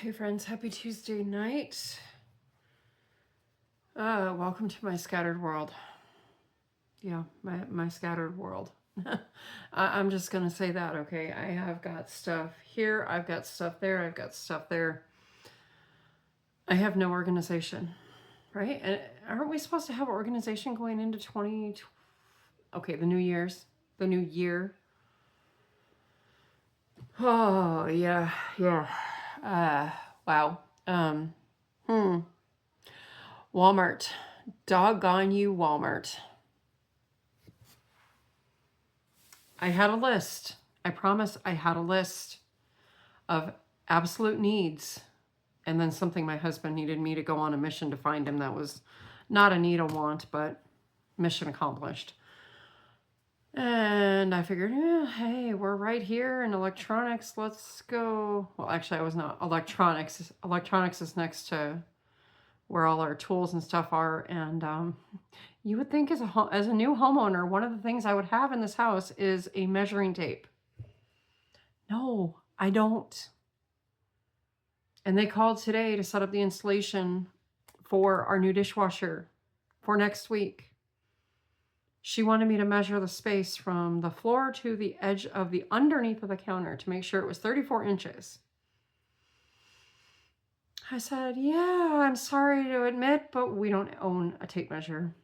Hey friends, happy Tuesday night. Welcome to my scattered world. Yeah, my scattered world. I'm just gonna say that, okay? I have got stuff here, I've got stuff there, I've got stuff there. I have no organization, right? And aren't we supposed to have organization going into okay, the new year? Oh, yeah, yeah. Wow. Hmm. Walmart. Doggone you, Walmart. I had a list. I promise I had a list of absolute needs and then something my husband needed me to go on a mission to find him that was not a need, a want, but mission accomplished. And I figured, hey, we're right here in electronics. Let's go. Well, actually, I was not electronics. Electronics is next to where all our tools and stuff are. And you would think as a new homeowner, one of the things I would have in this house is a measuring tape. No, I don't. And they called today to set up the installation for our new dishwasher for next week. She wanted me to measure the space from the floor to the edge of the underneath of the counter to make sure it was 34 inches. I said, yeah, I'm sorry to admit, but we don't own a tape measure.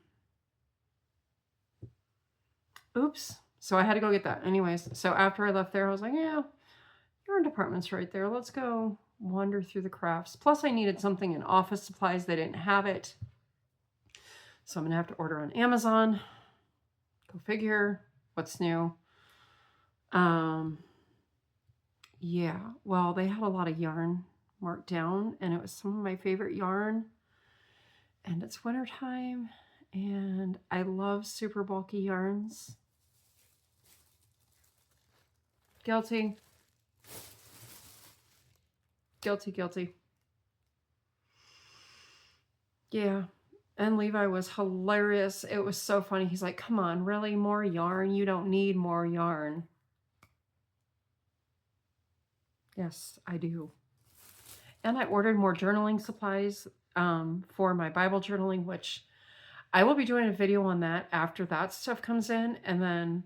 Oops. So I had to go get that. Anyways, so after I left there, I was like, yeah, your department's right there. Let's go wander through the crafts. Plus, I needed something in office supplies. They didn't have it. So I'm going to have to order on Amazon. Go figure. What's new? Yeah, well, they had a lot of yarn marked down, and it was some of my favorite yarn. And it's wintertime, and I love super bulky yarns. Guilty. Guilty, guilty. Yeah. And Levi was hilarious. It was so funny. He's like, come on, really? More yarn? You don't need more yarn. Yes, I do. And I ordered more journaling supplies for my Bible journaling, which I will be doing a video on that after that stuff comes in. And then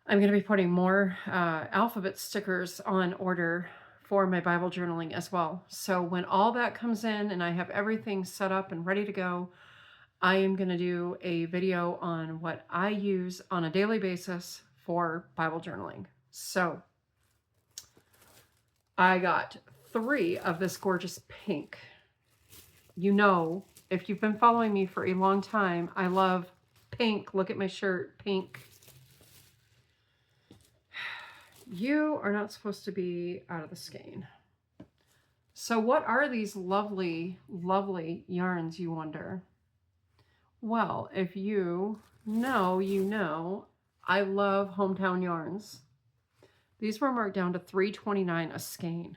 I'm going to be putting more alphabet stickers on order for my Bible journaling as well. So when all that comes in and I have everything set up and ready to go, I am going to do a video on what I use on a daily basis for Bible journaling. So I got 3 of this gorgeous pink. You know, if you've been following me for a long time, I love pink. Look at my shirt, pink. You are not supposed to be out of the skein. So what are these lovely, lovely yarns, you wonder? Well, if you know, I love Hometown Yarns. These were marked down to $3.29 a skein.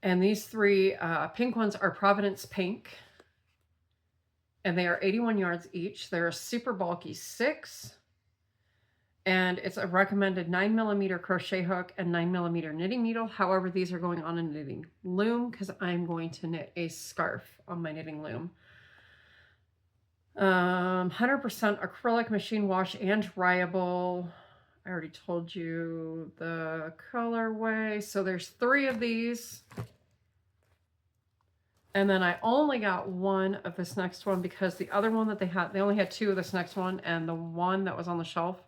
And these 3 pink ones are Providence Pink. And they are 81 yards each. They're a super bulky 6. And it's a recommended 9mm crochet hook and 9mm knitting needle. However, these are going on a knitting loom because I'm going to knit a scarf on my knitting loom. 100% acrylic, machine wash and dryable. I already told you the colorway. So there's 3 of these. And then I only got 1 of this next one because the other one that they only had 2 of this next one. And the one that was on the shelf,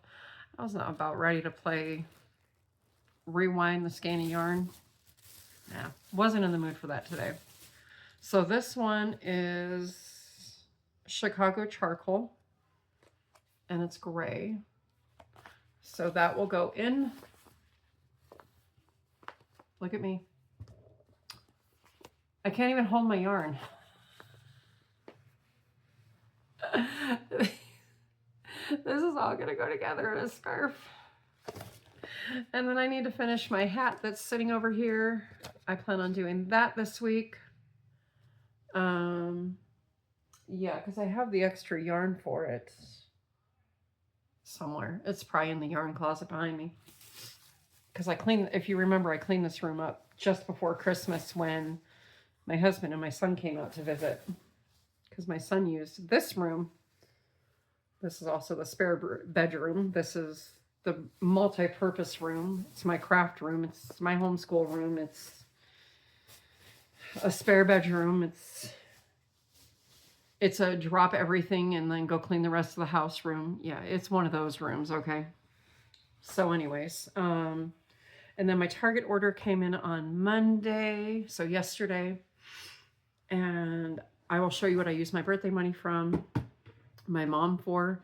I was not about ready to play rewind the skein of yarn. Nah, wasn't in the mood for that today. So this one is Chicago Charcoal, and it's gray. So that will go in. Look at me. I can't even hold my yarn. This is all gonna go together in a scarf. And then I need to finish my hat that's sitting over here. I plan on doing that this week. Yeah, because I have the extra yarn for it somewhere. It's probably in the yarn closet behind me. because if you remember, I cleaned this room up just before Christmas when my husband and my son came out to visit, because my son used this room. This is also the spare bedroom. This is the multi-purpose room. It's my craft room. It's my homeschool room. It's a spare bedroom. It's a drop everything and then go clean the rest of the house room. Yeah, it's one of those rooms, okay? So anyways, and then my Target order came in on Monday, so yesterday. And I will show you what I used my birthday money from my mom for.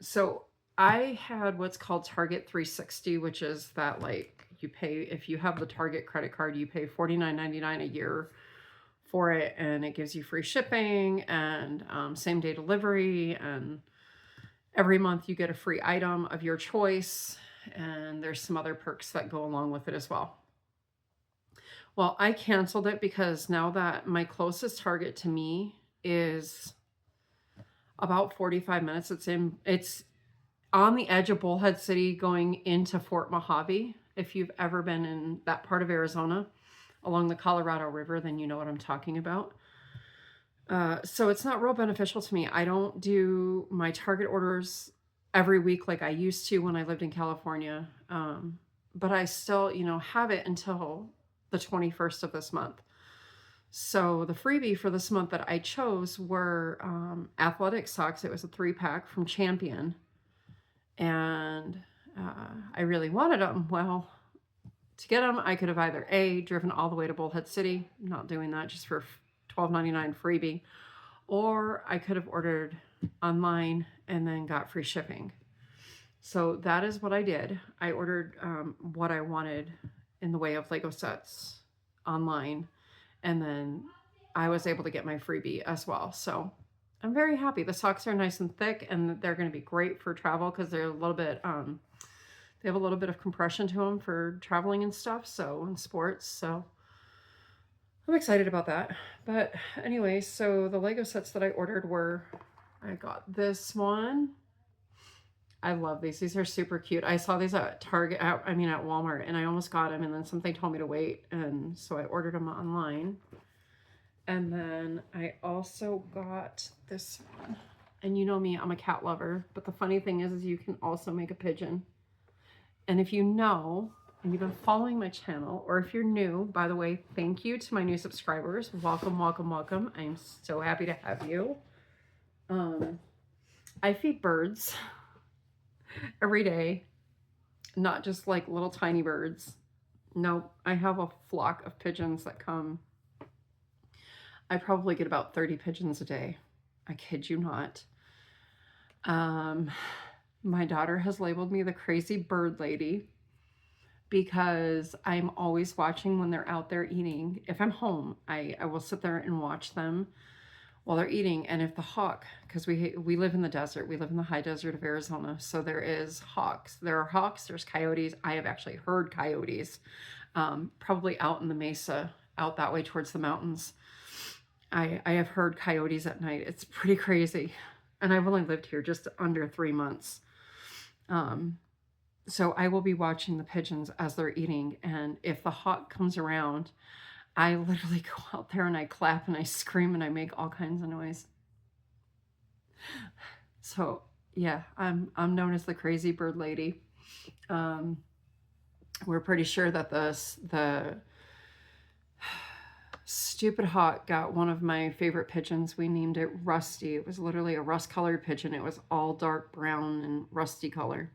So I had what's called Target 360, which is that, like, you pay, if you have the Target credit card, you pay $49.99 a year for it, and it gives you free shipping and same day delivery, and every month you get a free item of your choice, and there's some other perks that go along with it as well. Well, I canceled it because now that my closest Target to me is about 45 minutes, it's on the edge of Bullhead City going into Fort Mojave. If you've ever been in that part of Arizona along the Colorado River, then you know what I'm talking about. So it's not real beneficial to me. I don't do my Target orders every week like I used to when I lived in California. But I still, have it until the 21st of this month. So the freebie for this month that I chose were athletic socks. It was a 3-pack from Champion. And I really wanted them. Well, to get them, I could have either A, driven all the way to Bullhead City, not doing that just for $12.99 freebie, or I could have ordered online and then got free shipping. So that is what I did. I ordered what I wanted in the way of Lego sets online, and then I was able to get my freebie as well. So I'm very happy. The socks are nice and thick, and they're going to be great for travel because they're a little bit, they have a little bit of compression to them for traveling and stuff, so, in sports, so I'm excited about that. But anyway, so the Lego sets that I ordered were, I got this one. I love these. These are super cute. I saw these at Target, at Walmart, and I almost got them, and then something told me to wait, and so I ordered them online. And then I also got this one. And you know me, I'm a cat lover, but the funny thing is you can also make a pigeon. And if you know, and you've been following my channel, or if you're new, by the way, thank you to my new subscribers. Welcome, welcome, welcome. I'm so happy to have you. I feed birds every day, not just like little tiny birds. No, I have a flock of pigeons that come. I probably get about 30 pigeons a day. I kid you not. My daughter has labeled me the crazy bird lady because I'm always watching when they're out there eating. If I'm home, I will sit there and watch them while they're eating. And if the hawk, because we live in the desert, we live in the high desert of Arizona, so there is hawks. There are hawks, there's coyotes. I have actually heard coyotes, probably out in the mesa, out that way towards the mountains. I have heard coyotes at night. It's pretty crazy. And I've only lived here just under 3 months. So I will be watching the pigeons as they're eating. And if the hawk comes around, I literally go out there and I clap and I scream and I make all kinds of noise. So yeah, I'm known as the crazy bird lady. We're pretty sure that the stupid hawk got one of my favorite pigeons. We named it Rusty. It was literally a rust-colored pigeon. It was all dark brown and rusty color.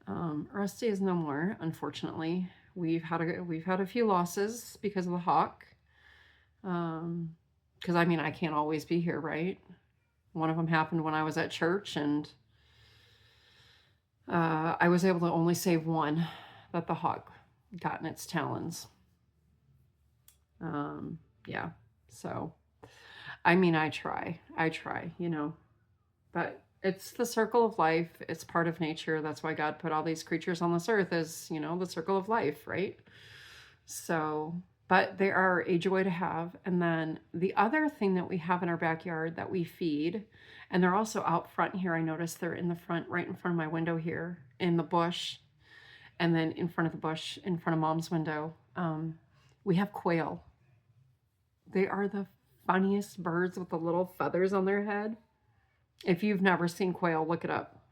Rusty is no more, unfortunately. We've had a few losses because of the hawk. Because I can't always be here, right? One of them happened when I was at church, and I was able to only save one that the hawk got in its talons. Yeah, so, I try, but it's the circle of life. It's part of nature. That's why God put all these creatures on this earth as, the circle of life, right? So, but they are a joy to have. And then the other thing that we have in our backyard that we feed, and they're also out front here. I noticed they're in the front, right in front of my window here in the bush. And then in front of the bush, in front of Mom's window, we have quail. They are the funniest birds with the little feathers on their head. If you've never seen quail, look it up.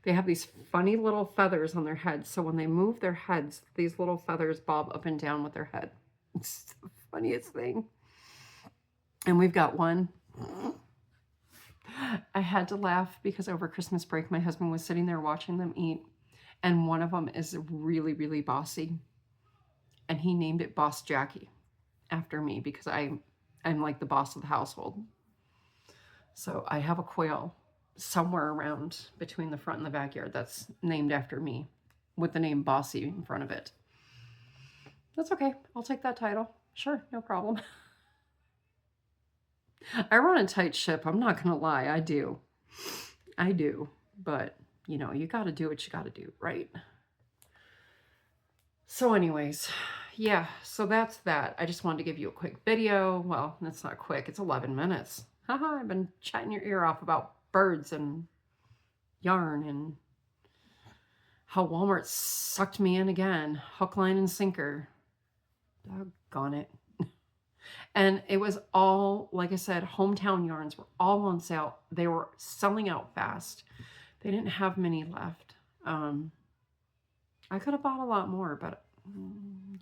They have these funny little feathers on their heads. So when they move their heads, these little feathers bob up and down with their head. It's the funniest thing. And we've got one. I had to laugh because over Christmas break, my husband was sitting there watching them eat. And one of them is really, really bossy. And he named it Boss Jackie after me because I'm like the boss of the household. So I have a quail somewhere around between the front and the backyard that's named after me with the name Bossy in front of it. That's okay. I'll take that title. Sure, no problem. I run a tight ship. I'm not going to lie. I do. But, you know, you got to do what you got to do, right? So anyways, yeah, so that's that. I just wanted to give you a quick video. Well, that's not quick. It's 11 minutes. Haha, I've been chatting your ear off about birds and yarn and how Walmart sucked me in again. Hook, line, and sinker. Doggone it. And it was all, like I said, hometown yarns were all on sale. They were selling out fast. They didn't have many left. I could have bought a lot more, but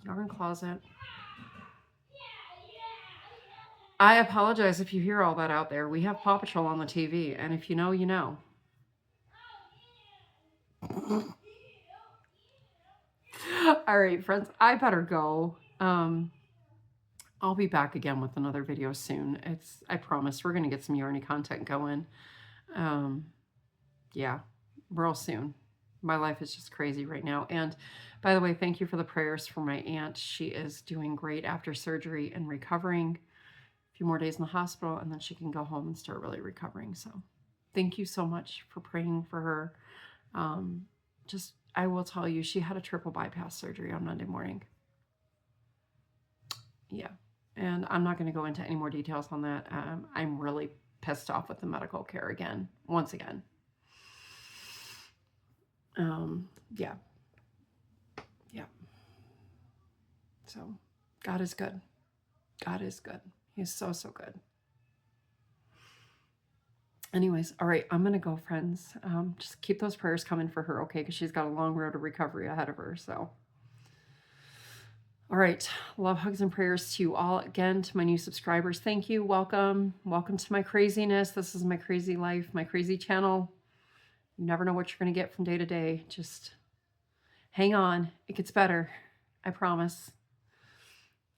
Yarn Closet. I apologize if you hear all that out there. We have Paw Patrol on the TV, and if you know, you know. All right, friends, I better go. I'll be back again with another video soon. I promise we're going to get some yarny content going. Yeah, real soon. My life is just crazy right now. And by the way, thank you for the prayers for my aunt. She is doing great after surgery and recovering. A few more days in the hospital, and then she can go home and start really recovering. So thank you so much for praying for her. I will tell you, she had a triple bypass surgery on Monday morning. Yeah. And I'm not going to go into any more details on that. I'm really pissed off with the medical care once again. Yeah. So God is good. God is good. He's so, so good. Anyways, all right, I'm going to go, friends. Just keep those prayers coming for her, okay? Because she's got a long road of recovery ahead of her, so. All right, love, hugs, and prayers to you all. Again, to my new subscribers, thank you. Welcome. Welcome to my craziness. This is my crazy life, my crazy channel. You never know what you're going to get from day to day. Just hang on. It gets better. I promise.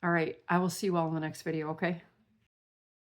All right, I will see you all in the next video, okay?